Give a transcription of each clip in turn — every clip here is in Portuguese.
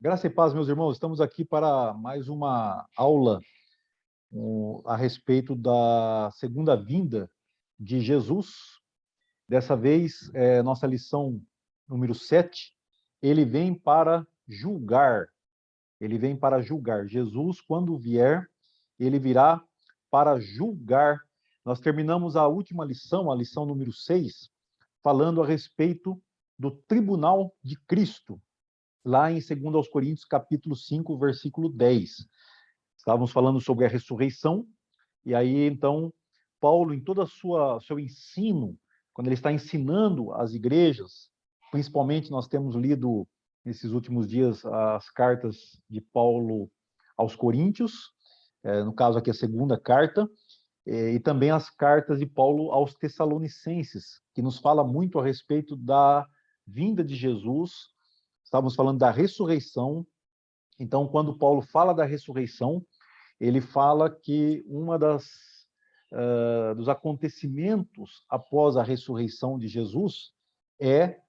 Graça e paz, meus irmãos. Estamos aqui para mais uma aula a respeito da segunda vinda de Jesus. Dessa vez, nossa lição número 7. Ele vem para julgar. Ele vem para julgar. Jesus, quando vier, ele virá para julgar. Nós terminamos a última lição, a lição número 6, falando a respeito do tribunal de Cristo, lá em 2 Coríntios, capítulo 5, versículo 10. Estávamos falando sobre a ressurreição, e aí, então, Paulo, em todo o seu ensino, quando ele está ensinando as igrejas, principalmente nós temos lido, nesses últimos dias, as cartas de Paulo aos Coríntios, no caso aqui a segunda carta, e também as cartas de Paulo aos Tessalonicenses, que nos fala muito a respeito da vinda de Jesus. Estávamos falando da ressurreição. Então, quando Paulo fala da ressurreição, ele fala que dos acontecimentos após a ressurreição de Jesus é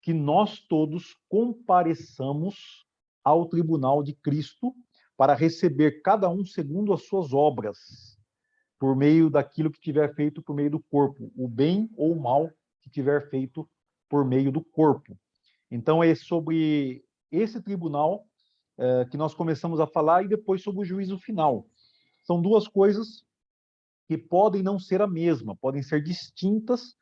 que nós todos compareçamos ao tribunal de Cristo para receber cada um segundo as suas obras, por meio daquilo que tiver feito por meio do corpo, o bem ou o mal que tiver feito por meio do corpo. Então, é sobre esse tribunal que nós começamos a falar, e depois sobre o juízo final. São duas coisas que podem não ser a mesma, podem ser distintas.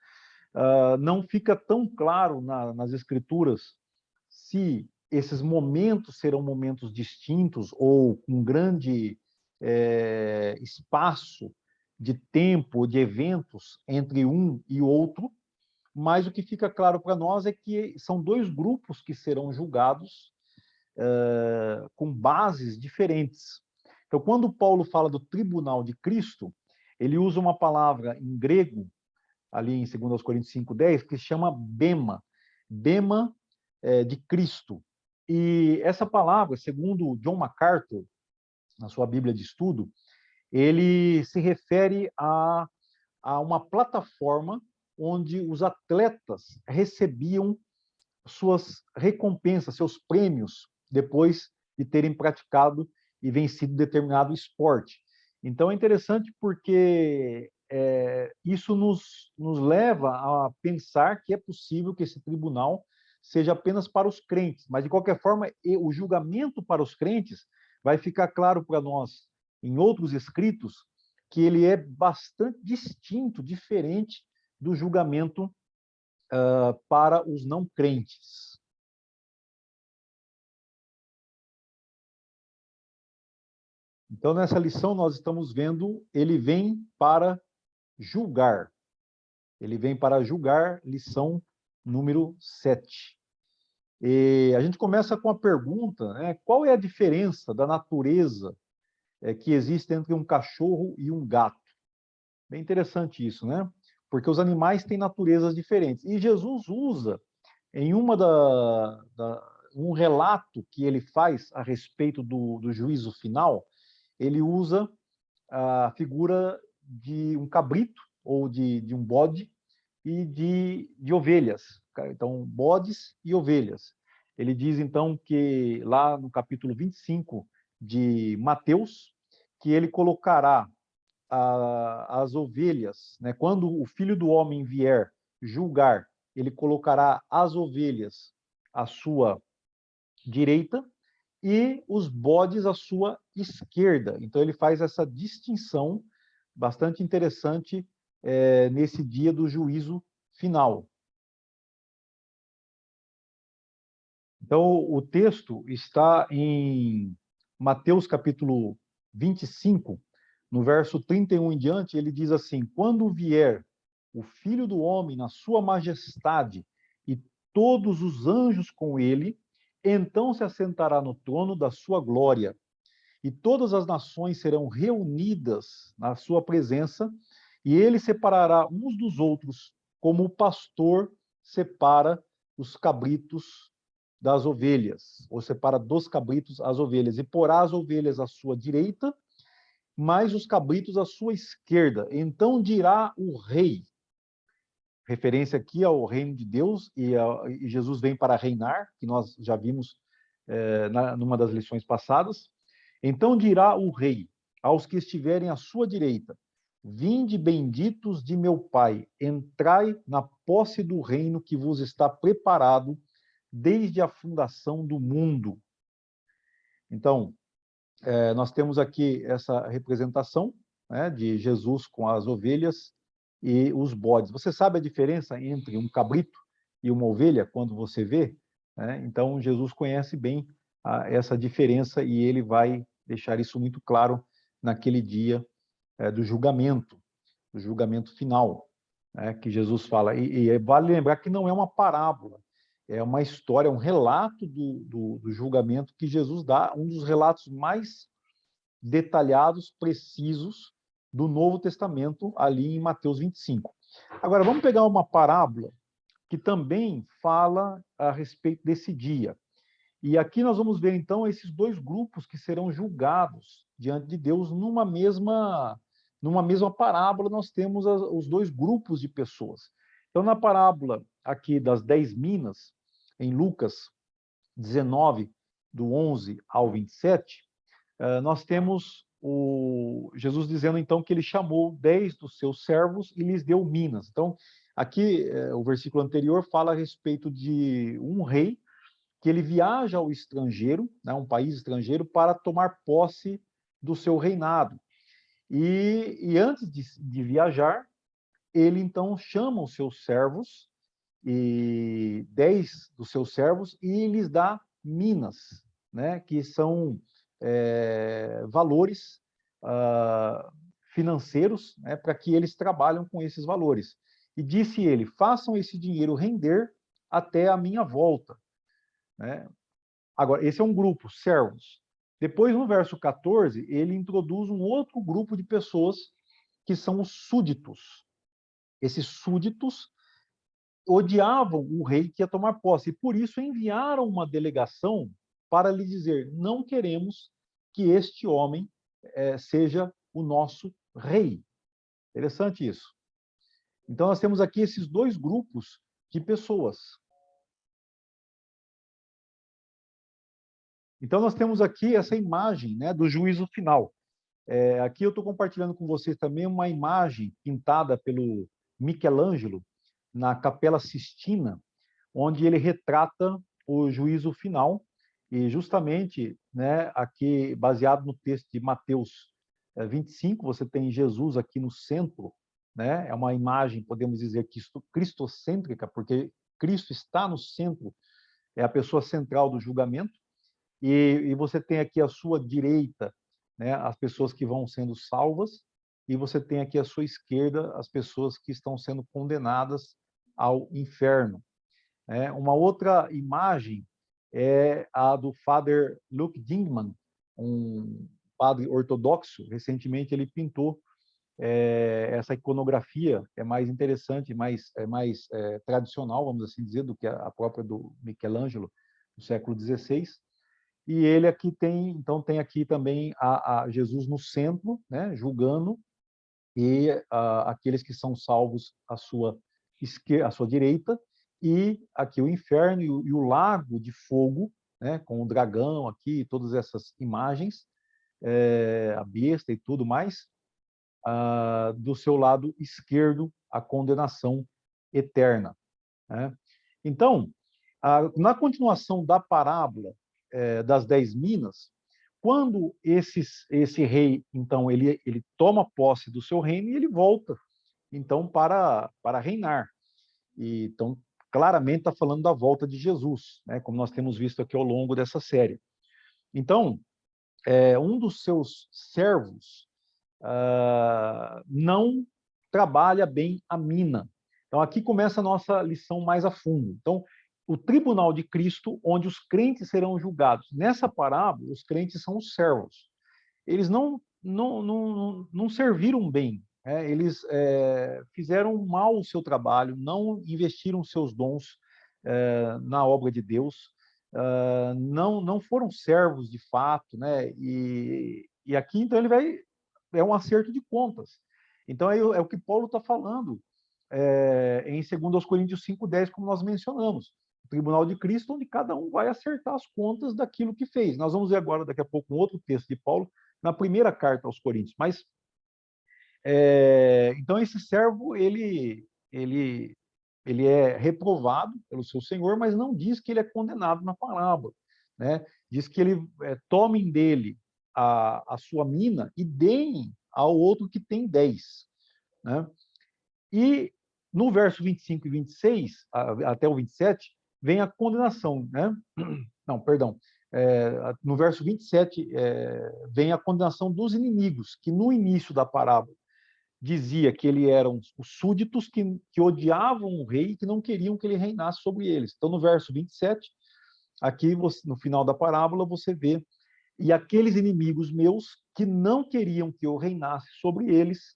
Não fica tão claro nas Escrituras se esses momentos serão momentos distintos ou com grande espaço de tempo, de eventos entre um e outro, mas o que fica claro para nós é que são dois grupos que serão julgados com bases diferentes. Então, quando Paulo fala do tribunal de Cristo, ele usa uma palavra em grego, ali em 2 Coríntios 5:10, que se chama bema, bema de Cristo. E essa palavra, segundo John MacArthur, na sua Bíblia de Estudo, ele se refere a uma plataforma onde os atletas recebiam suas recompensas, seus prêmios, depois de terem praticado e vencido determinado esporte. Então é interessante porque isso nos leva a pensar que é possível que esse tribunal seja apenas para os crentes, mas de qualquer forma o julgamento para os crentes vai ficar claro para nós em outros escritos que ele é bastante distinto, diferente do julgamento para os não crentes. Então, nessa lição, nós estamos vendo, ele vem para julgar. Ele vem para julgar, lição número 7. E a gente começa com a pergunta, né? Qual é a diferença da natureza que existe entre um cachorro e um gato? Bem interessante isso, né? Porque os animais têm naturezas diferentes. E Jesus usa, em um relato que ele faz a respeito do juízo final, ele usa a figura de um cabrito ou de um bode e de ovelhas. Então, bodes e ovelhas. Ele diz, então, que lá no capítulo 25 de Mateus, que ele colocará as ovelhas, né? Quando o Filho do Homem vier julgar, ele colocará as ovelhas à sua direita e os bodes à sua esquerda. Então, ele faz essa distinção bastante interessante nesse dia do juízo final. Então, o texto está em Mateus capítulo 25, no verso 31 em diante, ele diz assim: quando vier o Filho do Homem na sua majestade e todos os anjos com ele, então se assentará no trono da sua glória, e todas as nações serão reunidas na sua presença, e ele separará uns dos outros, como o pastor separa os cabritos das ovelhas, ou separa dos cabritos as ovelhas, e porá as ovelhas à sua direita, mas os cabritos à sua esquerda. Então dirá o rei, referência aqui ao reino de Deus, e Jesus vem para reinar, que nós já vimos numa das lições passadas. Então dirá o rei aos que estiverem à sua direita: vinde benditos de meu Pai, entrai na posse do reino que vos está preparado desde a fundação do mundo. Então, nós temos aqui essa representação, né, de Jesus com as ovelhas e os bodes. Você sabe a diferença entre um cabrito e uma ovelha quando você vê? Né? Então, Jesus conhece bem essa diferença e ele vai deixar isso muito claro naquele dia do julgamento final, né, que Jesus fala. E vale lembrar que não é uma parábola, é uma história, um relato do julgamento que Jesus dá, um dos relatos mais detalhados, precisos do Novo Testamento, ali em Mateus 25. Agora, vamos pegar uma parábola que também fala a respeito desse dia. E aqui nós vamos ver, então, esses dois grupos que serão julgados diante de Deus numa mesma parábola. Nós temos os dois grupos de pessoas. Então, na parábola aqui das 10 minas, em Lucas 19, do 11 ao 27, nós temos Jesus dizendo, então, que ele chamou 10 dos seus servos e lhes deu minas. Então, aqui, o versículo anterior fala a respeito de um rei que ele viaja ao estrangeiro, né, um país estrangeiro, para tomar posse do seu reinado. E antes de viajar, ele então chama os seus servos, e 10 dos seus servos, e lhes dá minas, né, que são valores financeiros, né, para que eles trabalhem com esses valores. E disse ele: façam esse dinheiro render até a minha volta. Né? Agora, esse é um grupo, servos. Depois, no verso 14, ele introduz um outro grupo de pessoas que são os súditos. Esses súditos odiavam o rei que ia tomar posse, e por isso enviaram uma delegação para lhe dizer: não queremos que este homem seja o nosso rei. Interessante isso. Então, nós temos aqui esses dois grupos de pessoas. Então, nós temos aqui essa imagem, né, do juízo final. Aqui eu estou compartilhando com vocês também uma imagem pintada pelo Michelangelo na Capela Sistina, onde ele retrata o juízo final, e justamente, né, aqui, baseado no texto de Mateus 25, você tem Jesus aqui no centro, né? É uma imagem, podemos dizer, cristocêntrica, porque Cristo está no centro, é a pessoa central do julgamento. E você tem aqui à sua direita, né, as pessoas que vão sendo salvas, e você tem aqui à sua esquerda as pessoas que estão sendo condenadas ao inferno. Uma outra imagem é a do Father Luke Dingman, um padre ortodoxo. Recentemente ele pintou essa iconografia, é mais interessante, mais tradicional, vamos assim dizer, do que a própria do Michelangelo, do século XVI. E ele aqui tem, então tem aqui também a Jesus no centro, né, julgando, e aqueles que são salvos à sua esquerda, à sua direita, e aqui o inferno e o lago de fogo, né, com o dragão aqui, todas essas imagens, a besta e tudo mais, do seu lado esquerdo, a condenação eterna. Né? Então, na continuação da parábola das 10 minas, quando esse rei, então, ele toma posse do seu reino e ele volta, então, para reinar. E, então, claramente está falando da volta de Jesus, né, como nós temos visto aqui ao longo dessa série. Então, um dos seus servos não trabalha bem a mina. Então, aqui começa a nossa lição mais a fundo. Então, o tribunal de Cristo, onde os crentes serão julgados. Nessa parábola, os crentes são os servos. Eles não serviram bem, eles fizeram mal o seu trabalho, não investiram seus dons na obra de Deus, não foram servos de fato, né? E aqui, então, é um acerto de contas. Então, é o que Paulo está falando em 2 Coríntios 5:10, como nós mencionamos. o tribunal de Cristo, onde cada um vai acertar as contas daquilo que fez. Nós vamos ver agora, daqui a pouco, um outro texto de Paulo, na primeira carta aos Coríntios. Mas, então, esse servo, ele é reprovado pelo seu senhor, mas não diz que ele é condenado na parábola, né? Diz que ele tomem dele a sua mina e deem ao outro que tem 10, né? E no verso 25 e 26, até o 27, vem a condenação, né? Não, perdão. No verso 27, vem a condenação dos inimigos, que no início da parábola dizia que eles eram os súditos que odiavam o rei e que não queriam que ele reinasse sobre eles. Então, no verso 27, aqui no final da parábola, você vê: e aqueles inimigos meus que não queriam que eu reinasse sobre eles,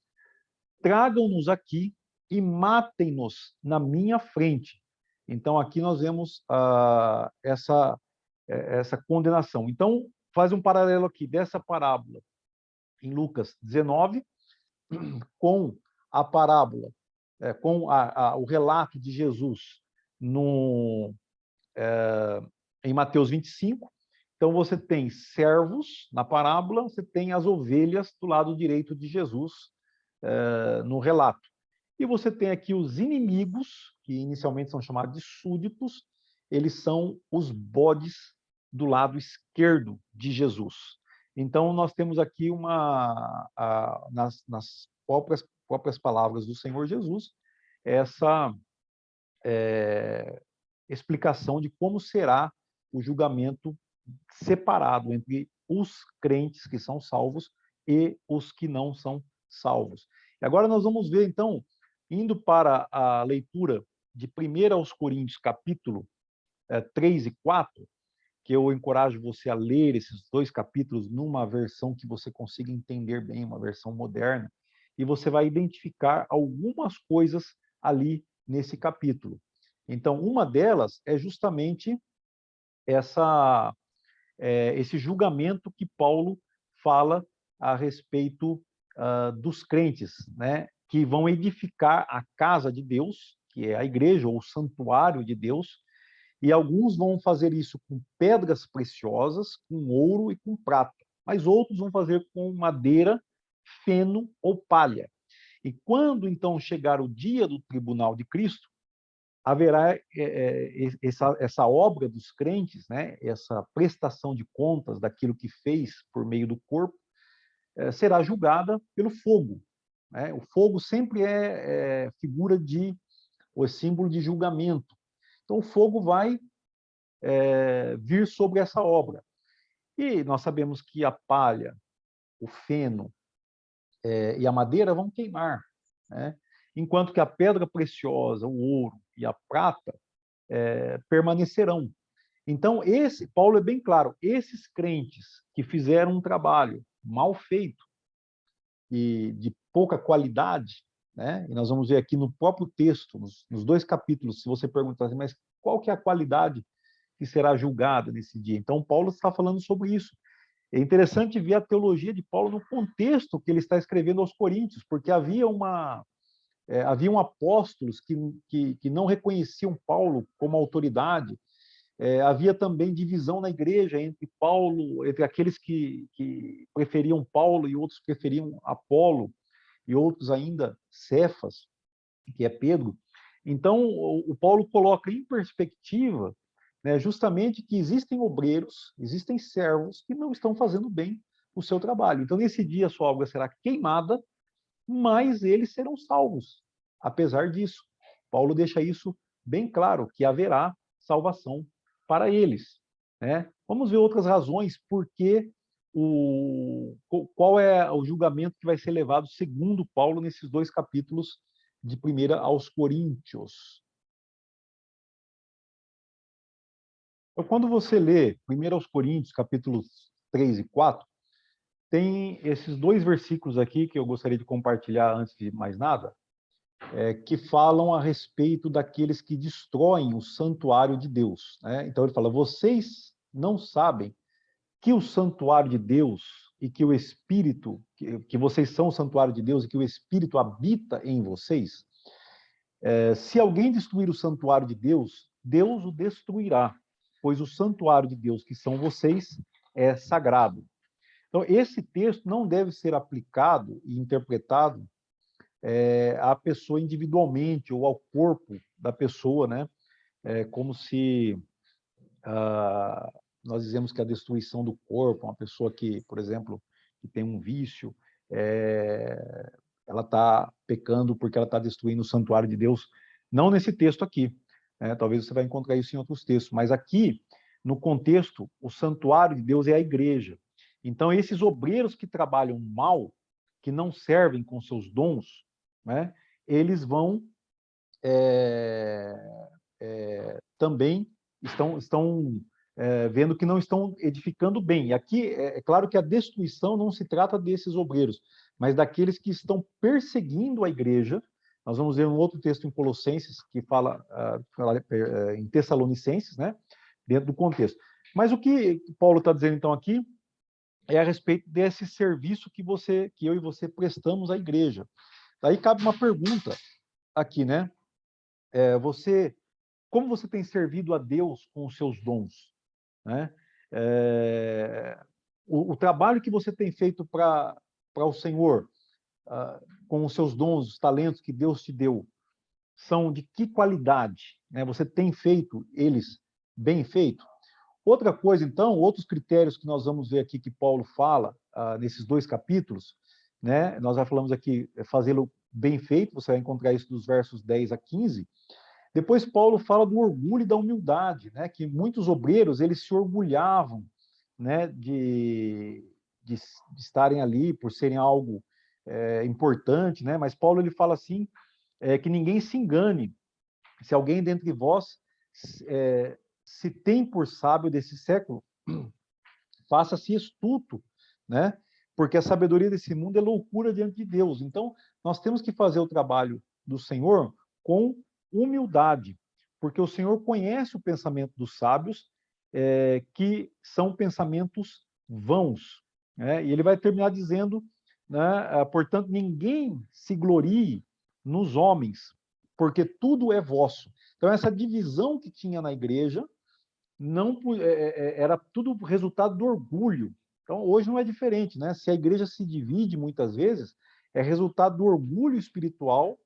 tragam-nos aqui e matem-nos na minha frente. Então, aqui nós vemos essa condenação. Então, faz um paralelo aqui dessa parábola em Lucas 19 com a parábola, com o relato de Jesus em Mateus 25. Então, você tem servos na parábola, você tem as ovelhas do lado direito de Jesus no relato. E você tem aqui os inimigos, que inicialmente são chamados de súditos, eles são os bodes do lado esquerdo de Jesus. Então, nós temos aqui nas próprias palavras do Senhor Jesus, essa explicação de como será o julgamento separado entre os crentes que são salvos e os que não são salvos. E agora nós vamos ver, então, indo para a leitura de 1 aos Coríntios, capítulo 3 e 4, que eu encorajo você a ler esses dois capítulos numa versão que você consiga entender bem, uma versão moderna, e você vai identificar algumas coisas ali nesse capítulo. Então, uma delas é justamente esse julgamento que Paulo fala a respeito dos crentes, né, que vão edificar a casa de Deus, que é a igreja, ou o santuário de Deus, e alguns vão fazer isso com pedras preciosas, com ouro e com prata, mas outros vão fazer com madeira, feno ou palha. E quando, então, chegar o dia do tribunal de Cristo, haverá essa obra dos crentes, né? Essa prestação de contas daquilo que fez por meio do corpo, será julgada pelo fogo, né? O fogo sempre é figura o símbolo de julgamento. Então, o fogo vai vir sobre essa obra. E nós sabemos que a palha, o feno e a madeira vão queimar, né? Enquanto que a pedra preciosa, o ouro e a prata permanecerão. Então, Paulo é bem claro, esses crentes que fizeram um trabalho mal feito e de pouca qualidade, né? E nós vamos ver aqui no próprio texto, nos dois capítulos, se você perguntar assim, mas qual que é a qualidade que será julgada nesse dia? Então, Paulo está falando sobre isso. É interessante ver a teologia de Paulo no contexto que ele está escrevendo aos Coríntios, porque haviam apóstolos que não reconheciam Paulo como autoridade. Havia também divisão na igreja entre aqueles que preferiam Paulo e outros preferiam Apolo, e outros ainda Cefas, que é Pedro. Então, o Paulo coloca em perspectiva, né, justamente que existem obreiros, existem servos que não estão fazendo bem o seu trabalho. Então, nesse dia, a sua obra será queimada, mas eles serão salvos. Apesar disso, Paulo deixa isso bem claro, que haverá salvação para eles, né? Vamos ver outras razões qual é o julgamento que vai ser levado segundo Paulo nesses dois capítulos de 1 aos Coríntios. Então, quando você lê 1 aos Coríntios, capítulos 3 e 4, tem esses dois versículos aqui que eu gostaria de compartilhar antes de mais nada, que falam a respeito daqueles que destroem o santuário de Deus, né? Então ele fala: vocês não sabem que o santuário de Deus e que o Espírito, que vocês são o santuário de Deus e que o Espírito habita em vocês? Se alguém destruir o santuário de Deus, Deus o destruirá, pois o santuário de Deus, que são vocês, é sagrado. Então, esse texto não deve ser aplicado e interpretado à pessoa individualmente ou ao corpo da pessoa, né? Como se nós dizemos que a destruição do corpo, uma pessoa que, por exemplo, que tem um vício, ela está pecando porque ela está destruindo o santuário de Deus. Não nesse texto aqui, né? Talvez você vai encontrar isso em outros textos, mas aqui, no contexto, o santuário de Deus é a igreja. Então, esses obreiros que trabalham mal, que não servem com seus dons, né? Eles vão também estão vendo que não estão edificando bem. E aqui é claro que a destruição não se trata desses obreiros, mas daqueles que estão perseguindo a igreja. Nós vamos ver um outro texto em Colossenses que fala em Tessalonicenses, né, dentro do contexto. Mas o que Paulo está dizendo então aqui é a respeito desse serviço que eu e você prestamos à igreja. Aí cabe uma pergunta aqui, né? Como você tem servido a Deus com os seus dons, né? O trabalho que você tem feito para o Senhor, com os seus dons, os talentos que Deus te deu, são de que qualidade, né? Você tem feito eles bem feito? Outra coisa, então, outros critérios que nós vamos ver aqui que Paulo fala nesses 2 capítulos, né? Nós já falamos aqui, fazê-lo bem feito, você vai encontrar isso dos versos 10 a 15. Depois Paulo fala do orgulho e da humildade, né? Que muitos obreiros eles se orgulhavam, né? De estarem ali por serem algo importante, né? Mas Paulo ele fala assim que ninguém se engane. Se alguém dentre vós se tem por sábio desse século, faça-se astuto, né? Porque a sabedoria desse mundo é loucura diante de Deus. Então, nós temos que fazer o trabalho do Senhor com humildade, porque o Senhor conhece o pensamento dos sábios, que são pensamentos vãos, né? E ele vai terminar dizendo, né, portanto, ninguém se glorie nos homens, porque tudo é vosso. Então, essa divisão que tinha na igreja, não era tudo resultado do orgulho. Então, hoje não é diferente, né? Se a igreja se divide muitas vezes, é resultado do orgulho espiritual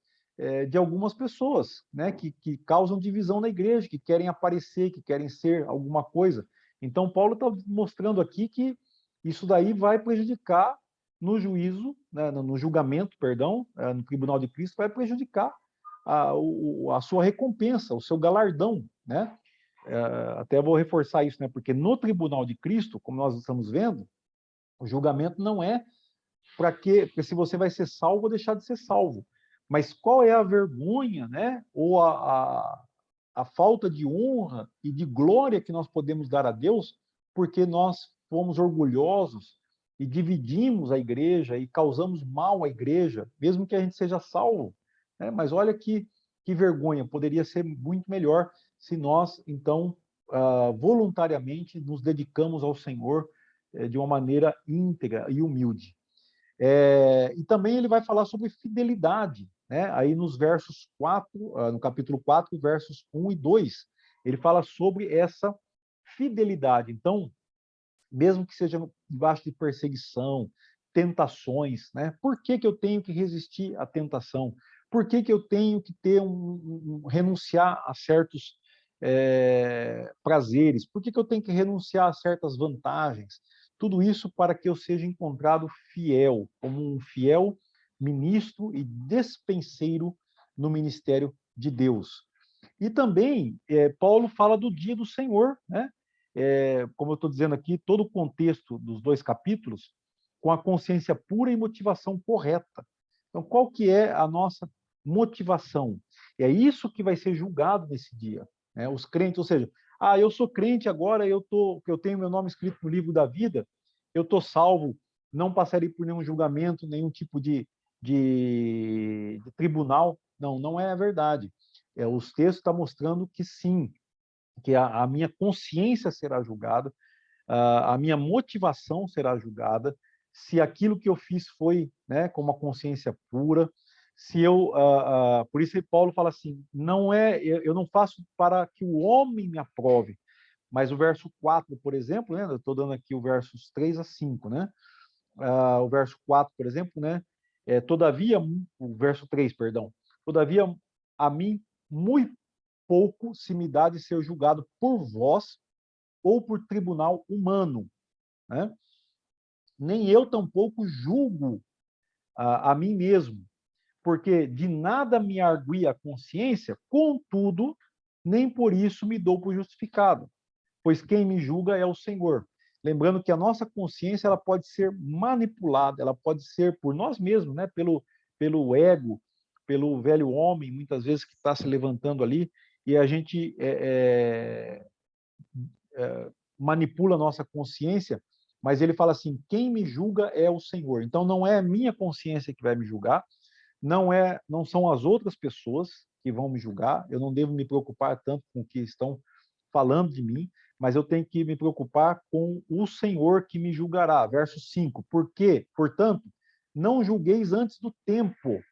de algumas pessoas, né? Que causam divisão na igreja, que querem aparecer, que querem ser alguma coisa. Então, Paulo está mostrando aqui que isso daí vai prejudicar no juízo, né? No julgamento, perdão, no tribunal de Cristo, vai prejudicar a sua recompensa, o seu galardão, né? Até vou reforçar isso, né? Porque no tribunal de Cristo, como nós estamos vendo, o julgamento não é para que, porque se você vai ser salvo ou deixar de ser salvo. Mas qual é a vergonha, né? Ou a falta de honra e de glória que nós podemos dar a Deus, porque nós fomos orgulhosos e dividimos a igreja e causamos mal à igreja, mesmo que a gente seja salvo. Né? Mas olha que vergonha, poderia ser muito melhor se nós, então, voluntariamente nos dedicamos ao Senhor de uma maneira íntegra e humilde. E também ele vai falar sobre fidelidade, né? Aí nos versos 4, no capítulo 4, versos 1 e 2, ele fala sobre essa fidelidade. Então, mesmo que seja debaixo de perseguição, tentações, né? Por que eu tenho que resistir à tentação? Por que eu tenho que ter renunciar a certos prazeres? Por que eu tenho que renunciar a certas vantagens? Tudo isso para que eu seja encontrado fiel, como um fiel ministro e despenseiro no ministério de Deus. E também, Paulo fala do dia do Senhor, né? Como eu estou dizendo aqui, todo o contexto dos 2 capítulos, com a consciência pura e motivação correta. Então, qual que é a nossa motivação? É isso que vai ser julgado nesse dia, né? Os crentes, ou seja, eu sou crente agora, eu tenho meu nome escrito no livro da vida, eu estou salvo, não passarei por nenhum julgamento, nenhum tipo de tribunal. Não, não é a verdade. Os textos estão mostrando que sim, que a minha consciência será julgada, a minha motivação será julgada, se aquilo que eu fiz foi, né, com uma consciência pura, Se eu, por isso que Paulo fala assim, não é, eu não faço para que o homem me aprove, mas o verso 4, por exemplo, né, eu estou dando aqui o versos 3 a 5, né? O verso 4, por exemplo, né? Todavia, o verso 3, perdão, todavia a mim muito pouco se me dá de ser julgado por vós ou por tribunal humano, né? Nem eu tampouco julgo a mim mesmo, porque de nada me argui a consciência, contudo, nem por isso me dou por justificado, pois quem me julga é o Senhor. Lembrando que a nossa consciência ela pode ser manipulada, ela pode ser por nós mesmos, né? Pelo ego, pelo velho homem, muitas vezes que está se levantando ali, e a gente manipula a nossa consciência, mas ele fala assim: quem me julga é o Senhor. Então não é a minha consciência que vai me julgar, não são as outras pessoas que vão me julgar, eu não devo me preocupar tanto com o que estão falando de mim, mas eu tenho que me preocupar com o Senhor que me julgará. Verso 5. Porque, portanto, não julgueis antes do tempo,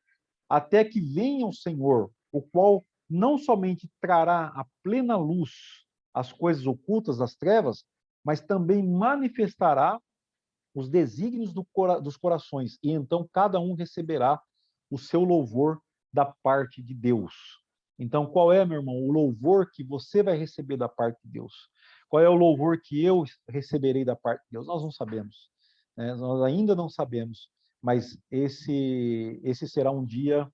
até que venha o Senhor, o qual não somente trará à plena luz as coisas ocultas das trevas, mas também manifestará os desígnios dos corações, e então cada um receberá o seu louvor da parte de Deus. Então, qual é, meu irmão, o louvor que você vai receber da parte de Deus? Qual é o louvor que eu receberei da parte de Deus? Nós não sabemos, né? Nós ainda não sabemos, mas esse será um dia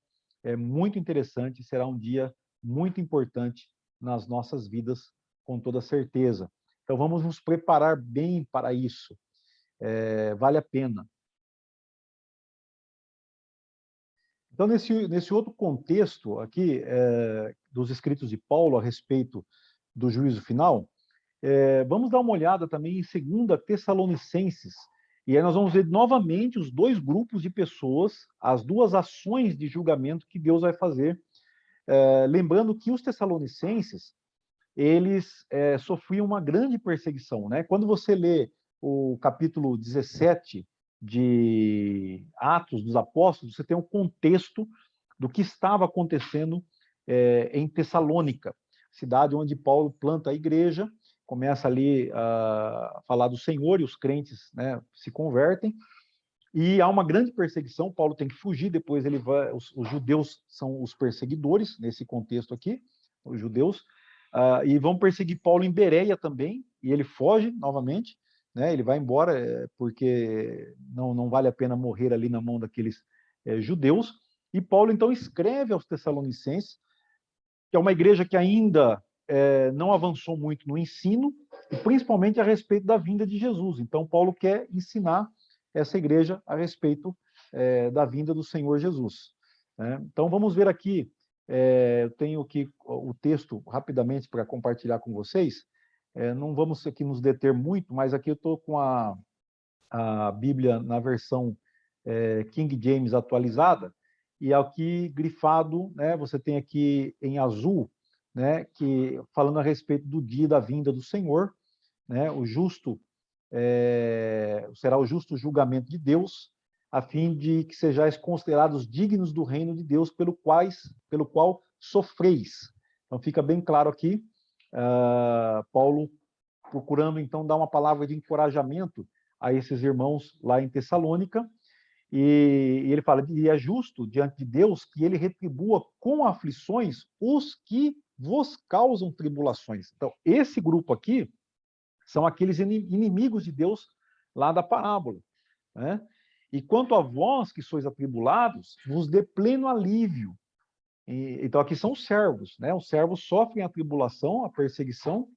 muito interessante, será um dia muito importante nas nossas vidas, com toda certeza. Então, vamos nos preparar bem para isso. Vale a pena. Então, nesse outro contexto aqui, dos escritos de Paulo a respeito do juízo final, vamos dar uma olhada também em 2 Tessalonicenses, e aí nós vamos ver novamente os dois grupos de pessoas, as duas ações de julgamento que Deus vai fazer. Lembrando que os tessalonicenses, eles sofriam uma grande perseguição, né? Quando você lê o capítulo 17 de Atos dos Apóstolos, você tem um contexto do que estava acontecendo em Tessalônica, cidade onde Paulo planta a igreja, começa ali a falar do Senhor e os crentes, né, se convertem, e há uma grande perseguição. Paulo tem que fugir, depois ele vai, os judeus são os perseguidores nesse contexto aqui, os judeus, e vão perseguir Paulo em Bereia também, e ele foge novamente, né? Ele vai embora porque não vale a pena morrer ali na mão daqueles judeus. E Paulo então escreve aos Tessalonicenses, que é uma igreja que ainda não avançou muito no ensino, e principalmente a respeito da vinda de Jesus. Então Paulo quer ensinar essa igreja a respeito da vinda do Senhor Jesus, né? Então vamos ver aqui, eu tenho aqui o texto rapidamente para compartilhar com vocês. Não vamos aqui nos deter muito, mas aqui eu estou com a Bíblia na versão King James atualizada, e aqui grifado, né, você tem aqui em azul, né, que falando a respeito do dia da vinda do Senhor, né, será o justo julgamento de Deus, a fim de que sejais considerados dignos do reino de Deus pelo qual sofreis. Então fica bem claro aqui, Paulo procurando então dar uma palavra de encorajamento a esses irmãos lá em Tessalônica, e ele fala, e é justo diante de Deus que ele retribua com aflições os que vos causam tribulações. Então, esse grupo aqui são aqueles inimigos de Deus lá da parábola, né? E quanto a vós que sois atribulados, vos dê pleno alívio. Então, aqui são os servos, né? Os servos sofrem a tribulação, a perseguição,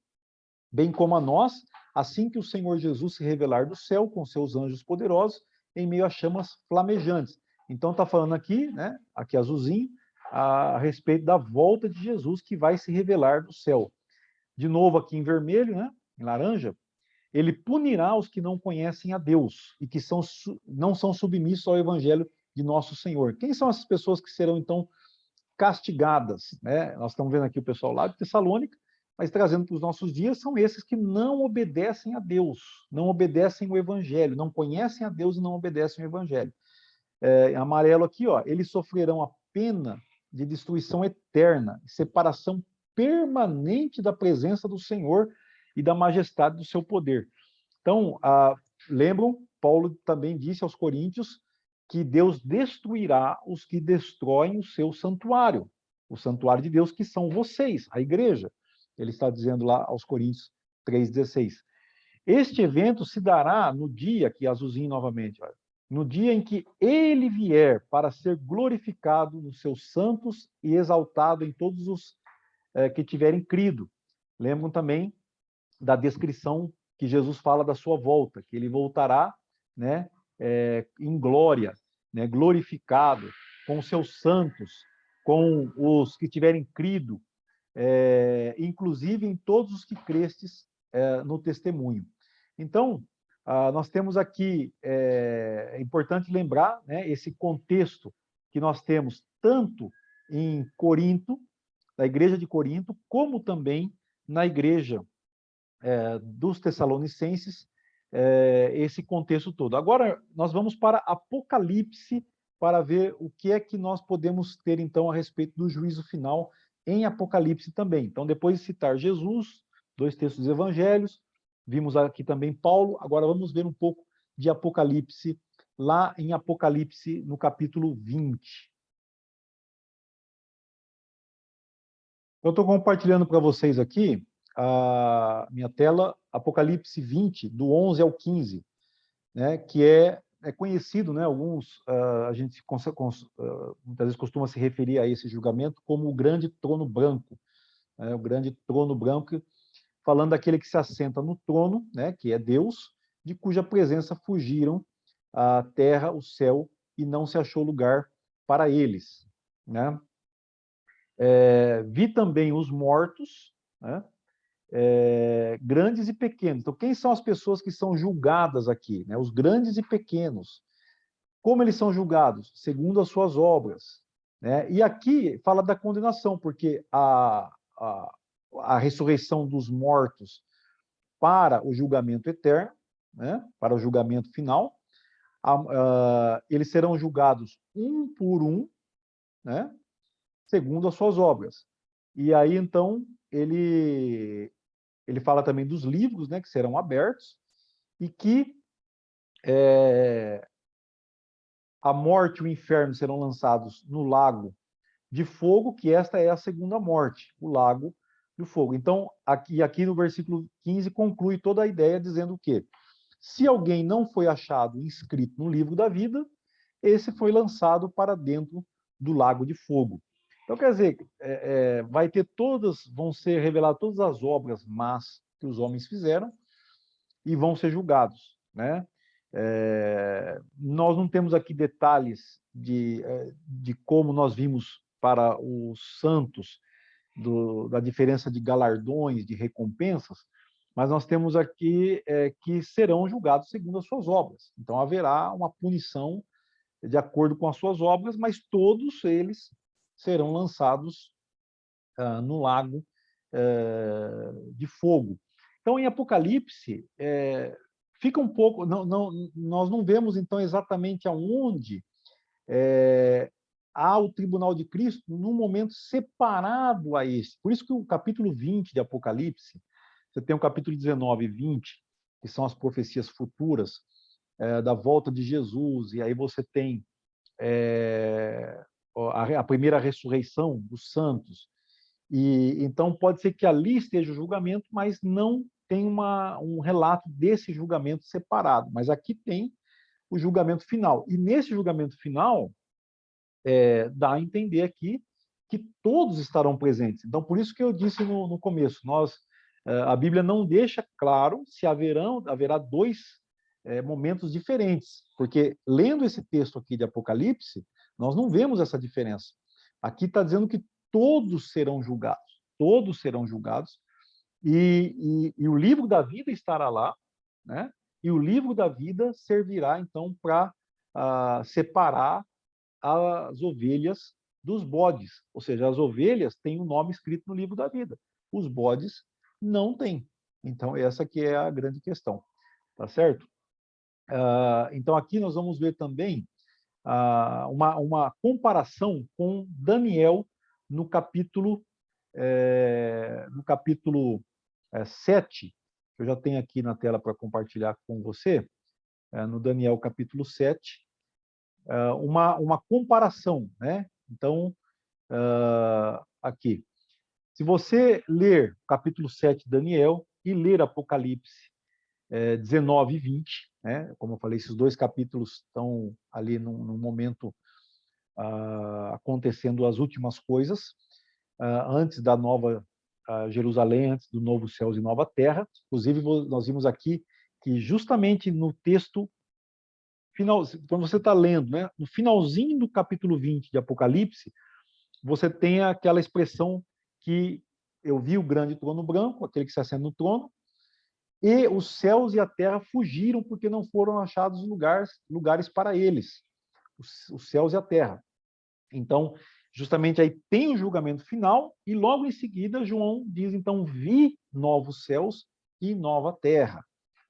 bem como a nós, assim que o Senhor Jesus se revelar do céu com seus anjos poderosos, em meio a chamas flamejantes. Então está falando aqui, né, aqui azulzinho, a respeito da volta de Jesus que vai se revelar do céu. De novo aqui em vermelho, né, em laranja, ele punirá os que não conhecem a Deus e que não são submissos ao evangelho de nosso Senhor. Quem são essas pessoas que serão então castigadas, né? Nós estamos vendo aqui o pessoal lá de Tessalônica, mas trazendo para os nossos dias, são esses que não obedecem a Deus, não obedecem o Evangelho, não conhecem a Deus e não obedecem o Evangelho. Amarelo aqui, ó, eles sofrerão a pena de destruição eterna, separação permanente da presença do Senhor e da majestade do seu poder. Então, lembram, Paulo também disse aos Coríntios que Deus destruirá os que destroem o seu santuário, o santuário de Deus, que são vocês, a igreja. Ele está dizendo lá aos Coríntios 3,16. Este evento se dará no dia, que azulzinho novamente, olha, no dia em que ele vier para ser glorificado nos seus santos e exaltado em todos os que tiverem crido. Lembram também da descrição que Jesus fala da sua volta, que ele voltará, né, em glória, né, glorificado, com os seus santos, com os que tiverem crido, inclusive em todos os que crestes no testemunho. Então, nós temos aqui, é importante lembrar, né, esse contexto que nós temos tanto em Corinto, na igreja de Corinto, como também na igreja dos Tessalonicenses, esse contexto todo. Agora, nós vamos para Apocalipse para ver o que é que nós podemos ter, então, a respeito do juízo final em Apocalipse também. Então, depois de citar Jesus, 2 textos dos evangelhos, vimos aqui também Paulo, agora vamos ver um pouco de Apocalipse, lá em Apocalipse, no capítulo 20. Eu estou compartilhando para vocês aqui a minha tela, Apocalipse 20, do 11 ao 15, né, que é conhecido, né, alguns, a gente muitas vezes costuma se referir a esse julgamento como o grande trono branco, o grande trono branco, falando daquele que se assenta no trono, né, que é Deus, de cuja presença fugiram a terra, o céu, e não se achou lugar para eles, né? Vi também os mortos, né? Grandes e pequenos. Então, quem são as pessoas que são julgadas aqui? Né? Os grandes e pequenos. Como eles são julgados? Segundo as suas obras. Né? E aqui fala da condenação, porque a ressurreição dos mortos para o julgamento eterno, né? Para o julgamento final, eles serão julgados um por um, né? Segundo as suas obras. E aí, então, ele fala também dos livros, né, que serão abertos, e que a morte e o inferno serão lançados no lago de fogo, que esta é a segunda morte, o lago de fogo. Então, aqui no versículo 15, conclui toda a ideia dizendo o quê? Se alguém não foi achado inscrito no livro da vida, esse foi lançado para dentro do lago de fogo. Então, quer dizer, vão ser reveladas todas as obras más que os homens fizeram e vão ser julgados, né? Nós não temos aqui detalhes de como nós vimos para os santos, da diferença de galardões, de recompensas, mas nós temos aqui que serão julgados segundo as suas obras. Então, haverá uma punição de acordo com as suas obras, mas todos eles serão lançados no lago de fogo. Então, em Apocalipse, fica um pouco... nós não vemos, então, exatamente aonde há o tribunal de Cristo num momento separado a esse. Por isso que o capítulo 20 de Apocalipse, você tem o capítulo 19 e 20, que são as profecias futuras da volta de Jesus, e aí você tem a primeira ressurreição dos santos. E então pode ser que ali esteja o julgamento, mas não tem um relato desse julgamento separado. Mas aqui tem o julgamento final. E nesse julgamento final, dá a entender aqui que todos estarão presentes. Então, por isso que eu disse no começo, a Bíblia não deixa claro se haverá dois momentos diferentes, porque lendo esse texto aqui de Apocalipse, nós não vemos essa diferença. Aqui está dizendo que todos serão julgados, e o livro da vida estará lá, né? E o livro da vida servirá, então, para separar as ovelhas dos bodes, ou seja, as ovelhas têm um nome escrito no livro da vida, os bodes não têm. Então, essa que é a grande questão, tá certo? Então, aqui nós vamos ver também uma comparação com Daniel no capítulo 7, que eu já tenho aqui na tela para compartilhar com você, no Daniel capítulo 7, uma comparação, né? Então, aqui, se você ler o capítulo 7 de Daniel e ler Apocalipse 19 e 20, né? Como eu falei, esses dois capítulos estão ali num momento acontecendo as últimas coisas, antes da nova Jerusalém, antes do novo céus e nova terra. Inclusive, nós vimos aqui que justamente no texto final, quando você está lendo, né, no finalzinho do capítulo 20 de Apocalipse, você tem aquela expressão que eu vi o grande trono branco, aquele que se assenta no trono, e os céus e a terra fugiram porque não foram achados lugares para eles, os céus e a terra. Então, justamente aí tem o julgamento final, e logo em seguida João diz, então, vi novos céus e nova terra,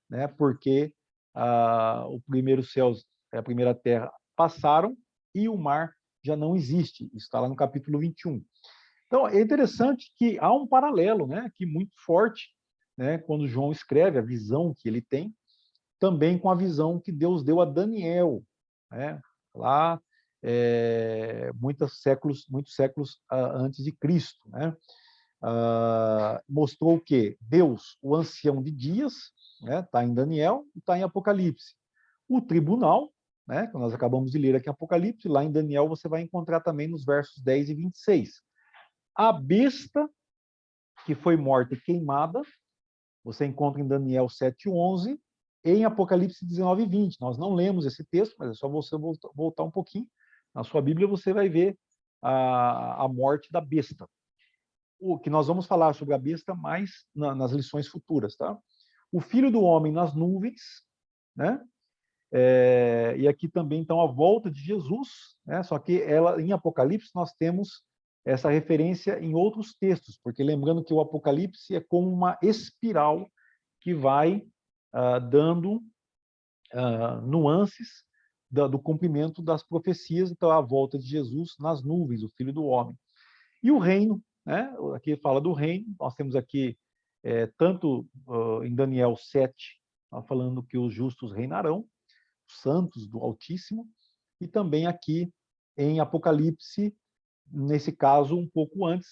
né? Porque o primeiro céus e a primeira terra passaram e o mar já não existe. Isso está lá no capítulo 21. Então, é interessante que há um paralelo, né, aqui muito forte, né, quando João escreve a visão que ele tem, também com a visão que Deus deu a Daniel, né, lá muitos séculos antes de Cristo, né? Mostrou que Deus, o ancião de dias, né, está em Daniel e está em Apocalipse. O tribunal, né, que nós acabamos de ler aqui em Apocalipse, lá em Daniel você vai encontrar também nos versos 10 e 26. A besta que foi morta e queimada, você encontra em Daniel 7:11 e em Apocalipse 19 e 20. Nós não lemos esse texto, mas é só você voltar um pouquinho. Na sua Bíblia você vai ver a morte da besta. O que nós vamos falar sobre a besta mais nas lições futuras, tá? O filho do homem nas nuvens, né? E aqui também, então, a volta de Jesus, né? Só que em Apocalipse nós temos essa referência em outros textos, porque lembrando que o Apocalipse é como uma espiral que vai dando nuances do cumprimento das profecias, então a volta de Jesus nas nuvens, o Filho do Homem. E o reino, né? Aqui fala do reino, nós temos aqui, tanto em Daniel 7, falando que os justos reinarão, os santos do Altíssimo, e também aqui em Apocalipse, nesse caso, um pouco antes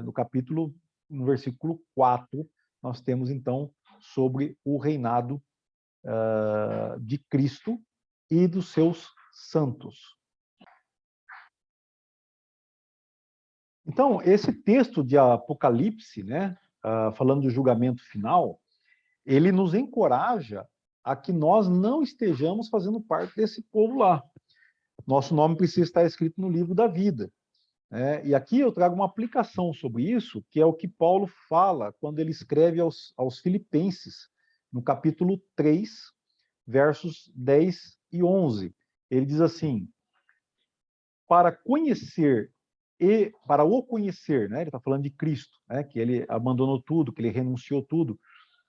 do capítulo, no versículo 4, nós temos então sobre o reinado de Cristo e dos seus santos. Então, esse texto de Apocalipse, né, falando do julgamento final, ele nos encoraja a que nós não estejamos fazendo parte desse povo lá. Nosso nome precisa estar escrito no livro da vida. E aqui eu trago uma aplicação sobre isso, que é o que Paulo fala quando ele escreve aos Filipenses, no capítulo 3, versos 10 e 11. Ele diz assim: para o conhecer, né? Ele está falando de Cristo, né? Que ele abandonou tudo, que ele renunciou tudo,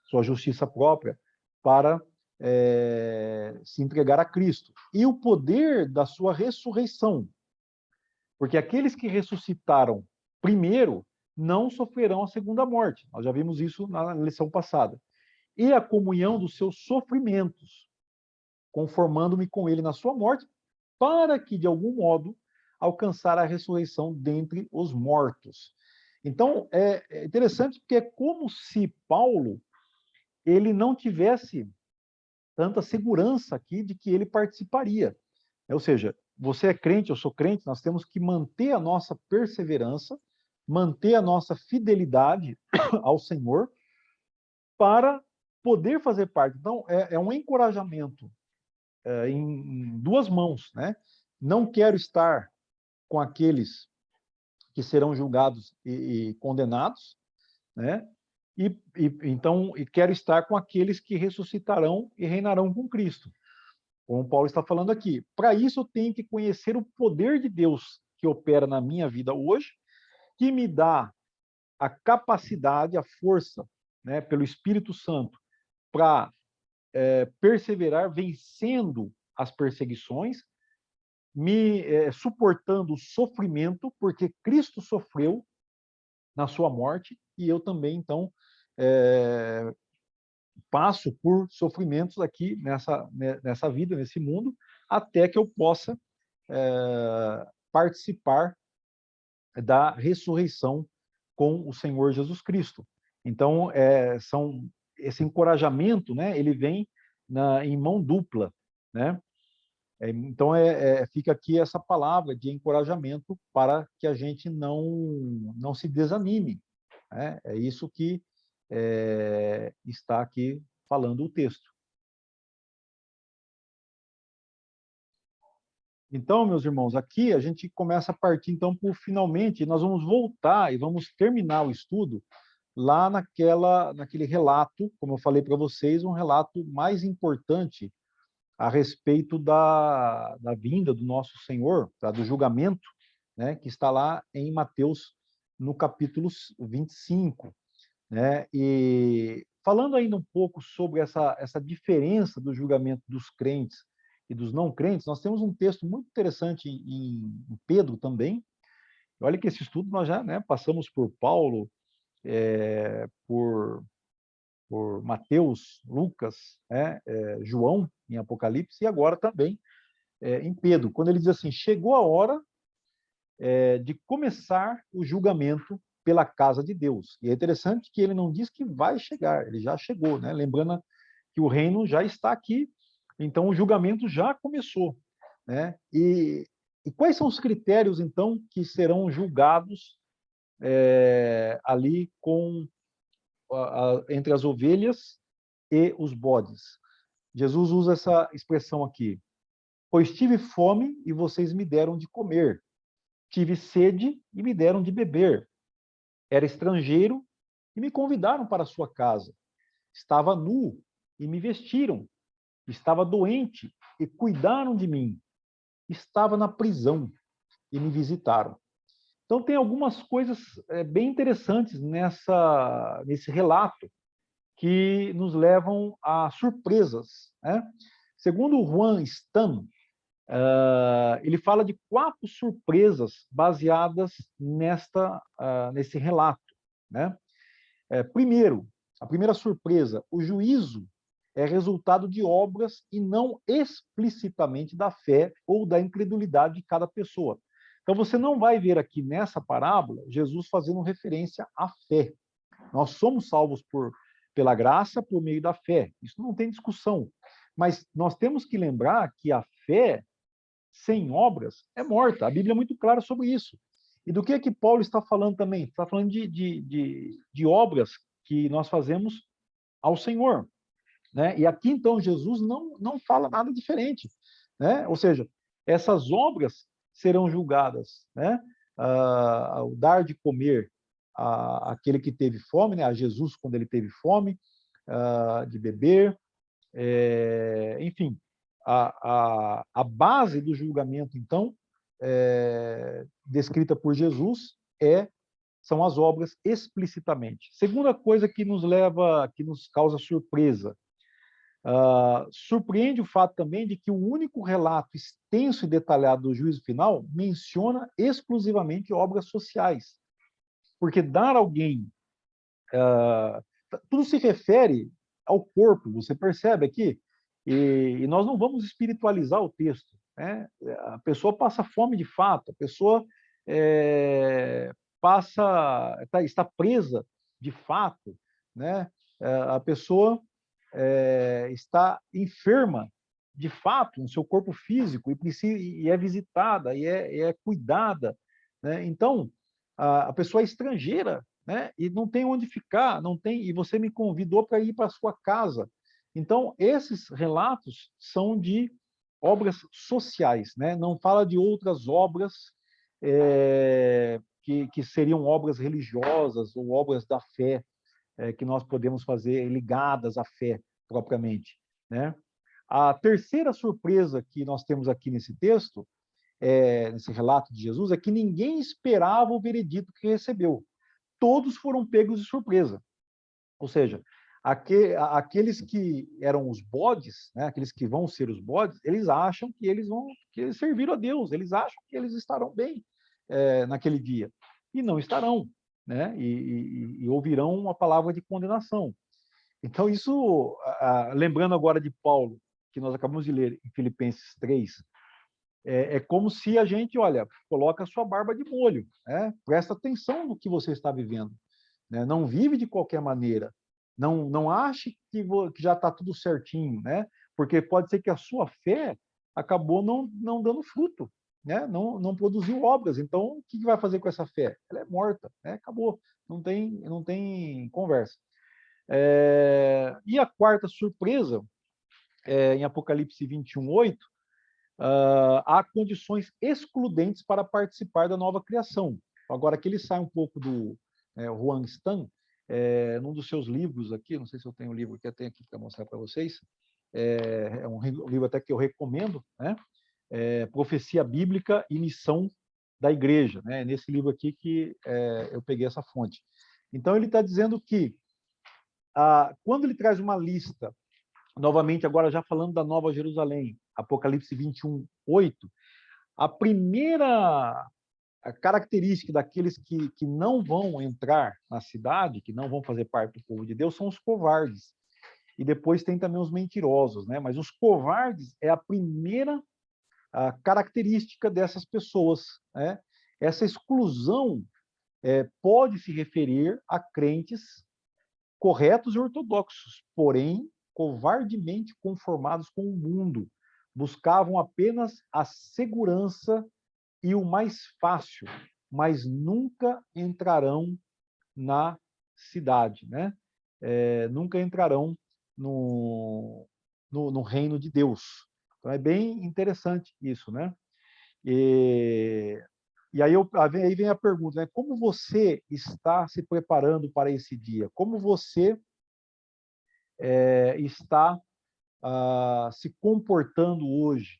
sua justiça própria, para se entregar a Cristo. E o poder da sua ressurreição, porque aqueles que ressuscitaram primeiro não sofrerão a segunda morte. Nós já vimos isso na lição passada. E a comunhão dos seus sofrimentos, conformando-me com ele na sua morte, para que, de algum modo, alcançar a ressurreição dentre os mortos. Então, é interessante porque é como se Paulo ele não tivesse tanta segurança aqui de que ele participaria. Ou seja, você é crente, eu sou crente, nós temos que manter a nossa perseverança, manter a nossa fidelidade ao Senhor para poder fazer parte. Então, é um encorajamento em duas mãos, né? Não quero estar com aqueles que serão julgados e condenados, né? Então, quero estar com aqueles que ressuscitarão e reinarão com Cristo, como Paulo está falando aqui. Para isso, eu tenho que conhecer o poder de Deus que opera na minha vida hoje, que me dá a capacidade, a força, né, pelo Espírito Santo, para perseverar vencendo as perseguições, suportando o sofrimento, porque Cristo sofreu na sua morte, e eu também, então, passo por sofrimentos aqui nessa vida, nesse mundo, até que eu possa participar da ressurreição com o Senhor Jesus Cristo. Então, esse encorajamento, né, ele vem em mão dupla, né? Então, fica aqui essa palavra de encorajamento para que a gente não se desanime, né? É isso que está aqui falando o texto. Então, meus irmãos, aqui a gente começa a partir, então, por finalmente, nós vamos voltar e vamos terminar o estudo lá naquele relato, como eu falei para vocês, um relato mais importante a respeito da vinda do nosso Senhor, do julgamento, né, que está lá em Mateus, no capítulo 25. Né? E falando ainda um pouco sobre essa diferença do julgamento dos crentes e dos não crentes, nós temos um texto muito interessante em Pedro também. Olha que esse estudo nós já, né, passamos por Paulo, por Mateus, Lucas, João em Apocalipse, e agora também em Pedro, quando ele diz assim: chegou a hora de começar o julgamento pela casa de Deus. E é interessante que ele não diz que vai chegar, ele já chegou, né? Lembrando que o reino já está aqui, então o julgamento já começou, né? E quais são os critérios, então, que serão julgados ali entre as ovelhas e os bodes? Jesus usa essa expressão aqui: pois tive fome e vocês me deram de comer, tive sede e me deram de beber, era estrangeiro e me convidaram para a sua casa, estava nu e me vestiram, estava doente e cuidaram de mim, estava na prisão e me visitaram. Então tem algumas coisas bem interessantes nesse relato que nos levam a surpresas, né? Segundo Juan Stam, ele fala de 4 surpresas baseadas nesse relato, né? Primeiro, a primeira surpresa: o juízo é resultado de obras e não explicitamente da fé ou da incredulidade de cada pessoa. Então, você não vai ver aqui nessa parábola Jesus fazendo referência à fé. Nós somos salvos pela graça por meio da fé. Isso não tem discussão. Mas nós temos que lembrar que a fé sem obras é morta. A Bíblia é muito clara sobre isso. E do que Paulo está falando também? Está falando de obras que nós fazemos ao Senhor. Né? E aqui, então, Jesus não fala nada diferente. Né? Ou seja, essas obras serão julgadas. Né? O dar de comer àquele que teve fome, né? A Jesus quando ele teve fome, de beber, enfim, a base do julgamento, então, descrita por Jesus, são as obras explicitamente. Segunda coisa que nos causa surpresa, surpreende o fato também de que o único relato extenso e detalhado do juízo final menciona exclusivamente obras sociais. Porque dar alguém... tudo se refere ao corpo, você percebe aqui? E nós não vamos espiritualizar o texto. Né? A pessoa passa fome de fato, a pessoa está presa de fato, né? A pessoa está enferma de fato no seu corpo físico e é visitada, e é cuidada. Né? Então, a pessoa é estrangeira, né? E não tem onde ficar, não tem, e você me convidou para ir para a sua casa. Então, esses relatos são de obras sociais, né? Não fala de outras obras que seriam obras religiosas ou obras da fé, que nós podemos fazer ligadas à fé propriamente, né? A terceira surpresa que nós temos aqui nesse texto, nesse relato de Jesus, é que ninguém esperava o veredito que recebeu. Todos foram pegos de surpresa. Ou seja, Aqueles que eram os bodes, né, aqueles que vão ser os bodes, eles acham que eles serviram a Deus, eles acham que eles estarão bem naquele dia, e não estarão, né, e ouvirão uma palavra de condenação. Então, isso, lembrando agora de Paulo, que nós acabamos de ler em Filipenses 3, é como se a gente, olha, coloca a sua barba de molho, né? Presta atenção no que você está vivendo, né? Não vive de qualquer maneira, não ache que já está tudo certinho, né? Porque pode ser que a sua fé acabou não dando fruto, né? Não produziu obras. Então, o que vai fazer com essa fé? Ela é morta, né? Acabou, não tem conversa. E a quarta surpresa, em Apocalipse 21:8, há condições excludentes para participar da nova criação. Agora, aqui ele sai um pouco do Juan Stan, num dos seus livros aqui, não sei se eu tenho o livro que eu tenho aqui para mostrar para vocês, é um livro até que eu recomendo, né? Profecia Bíblica e Missão da Igreja, né? Nesse livro aqui que eu peguei essa fonte. Então, ele está dizendo que, quando ele traz uma lista, novamente agora já falando da Nova Jerusalém, Apocalipse 21:8, a primeira característica daqueles que não vão entrar na cidade, que não vão fazer parte do povo de Deus, são os covardes. E depois tem também os mentirosos, né? Mas os covardes é a primeira característica dessas pessoas, né? Essa exclusão pode se referir a crentes corretos e ortodoxos, porém covardemente conformados com o mundo, buscavam apenas a segurança e o mais fácil, mas nunca entrarão na cidade, né? Nunca entrarão no reino de Deus. Então é bem interessante isso, né? E aí vem a pergunta, né? Como você está se preparando para esse dia? Como você está se comportando hoje?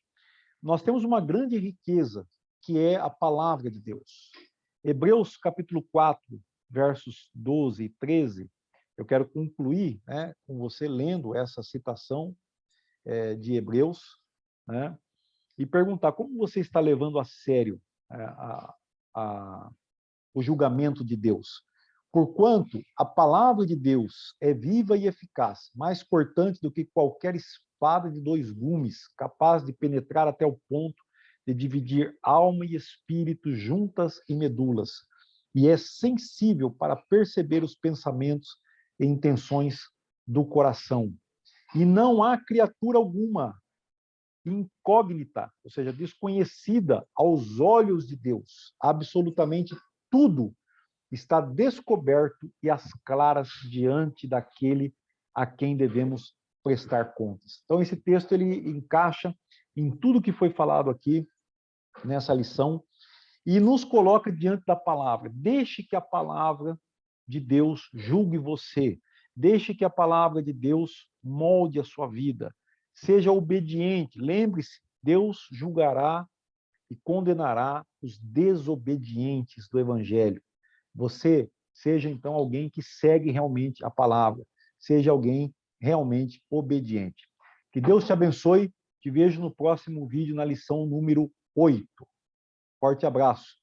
Nós temos uma grande riqueza, que é a palavra de Deus. Hebreus capítulo 4, versos 12 e 13, eu quero concluir, né, com você lendo essa citação de Hebreus, né, e perguntar como você está levando a sério o julgamento de Deus. Porquanto a palavra de Deus é viva e eficaz, mais cortante do que qualquer espada de dois gumes, capaz de penetrar até o ponto de dividir alma e espírito, juntas e medulas, e é sensível para perceber os pensamentos e intenções do coração. E não há criatura alguma incógnita, ou seja, desconhecida aos olhos de Deus. Absolutamente tudo está descoberto e às claras diante daquele a quem devemos prestar contas. Então, esse texto ele encaixa em tudo que foi falado aqui nessa lição e nos coloca diante da palavra. Deixe que a palavra de Deus julgue você. Deixe que a palavra de Deus molde a sua vida. Seja obediente. Lembre-se, Deus julgará e condenará os desobedientes do evangelho. Você seja, então, alguém que segue realmente a palavra. Seja alguém realmente obediente. Que Deus te abençoe. Te vejo no próximo vídeo, na lição número 8. Forte abraço.